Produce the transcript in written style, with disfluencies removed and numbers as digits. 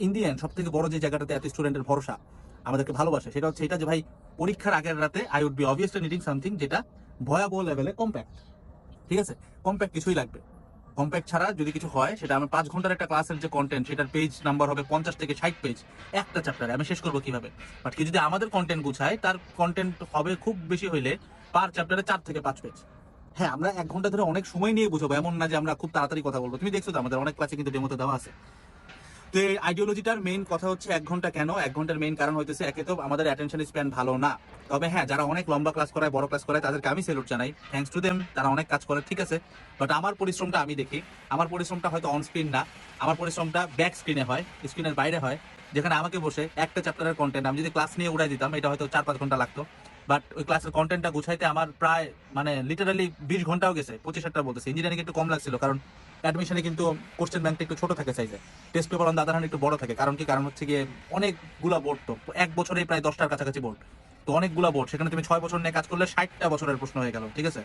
Indian সব থেকে বড় যে জায়গাটাতে এত স্টুডেন্টের ভরসা আমাদেরকে ভালোবাসে, সেটা হচ্ছে এটা যে ভাই পরীক্ষার আগের রাতে I would be obviously needing something যেটা ভয়াবহ লেভেলে কম্প্যাক্ট। ঠিক আছে, কম্প্যাক্ট কিছুই লাগবে। কম্প্যাক্ট ছাড়া যদি কিছু হয়, সেটা আমি 5 ঘন্টার একটা ক্লাসের যে কন্টেন্ট, সেটার পেজ নাম্বার হবে 50 থেকে 60 পেজ একটা চ্যাপ্টারে, আমি শেষ করবো কিভাবে? বাট কি যদি আমাদের কন্টেন্ট গুছায়, তার কন্টেন্ট হবে খুব বেশি হইলে পার চ্যাপ্টারে 4 থেকে 5 পেজ। হ্যাঁ, আমরা 1 ঘন্টা ধরে অনেক সময় নিয়ে বুঝাবো, এমন না যে আমরা খুব তাড়াতাড়ি কথা বলবো। তুমি দেখছো তো আমাদের অনেক ক্লাসে কিন্তু ডেমোতে দেওয়া আছে। তো এই আইডিওলজিটার মেইন কথা হচ্ছে 1 ঘন্টা কেন? 1 ঘন্টার মেইন কারণ হইতেছে, একে তো আমাদের অ্যাটেনশন স্প্যান ভালো না। তবে হ্যাঁ, যারা অনেক লম্বা ক্লাস করায়, বড় ক্লাস করায়, তাদেরকে আমি স্যালুট জানাই, থ্যাঙ্কস টু দেম, তারা অনেক কাজ করে, ঠিক আছে। বাট আমার পরিশ্রমটা আমি দেখি, আমার পরিশ্রমটা হয়তো অন স্ক্রিন না, আমার পরিশ্রমটা ব্যাক স্ক্রিনে হয়, স্ক্রিনের বাইরে হয়, যেখানে আমাকে বসে একটা চ্যাপ্টারের কন্টেন্ট আমি যদি ক্লাস নিয়ে উড়াই দিতাম, এটা হয়তো 4-5 ঘন্টা লাগতো। বাট ওই ক্লাসের কন্টেন্টটা গুছাইতে আমার প্রায় মানে লিটারালি 20 ঘন্টাও গেছে, 25-টা বলতেছে। ইঞ্জিনিয়ারিং একটু কম লাগছিল, কারণ অ্যাডমিশনে কিন্তু কোশ্চেন ব্যাংকটা একটু ছোট থাকে সাইজে, test paper on the other hand একটু বড় থাকে। কারণ কি? কারণ হচ্ছে গিয়ে অনেকগুলা বোর্ড, তো 1 বছরেই প্রায় 10টার কাছাকাছি বোর্ড, তো অনেকগুলা বোর্ড, সেখানে তুমি 6 বছর নিয়ে কাজ করলে 60টা বছরের প্রশ্ন হয়ে গেল, ঠিক আছে।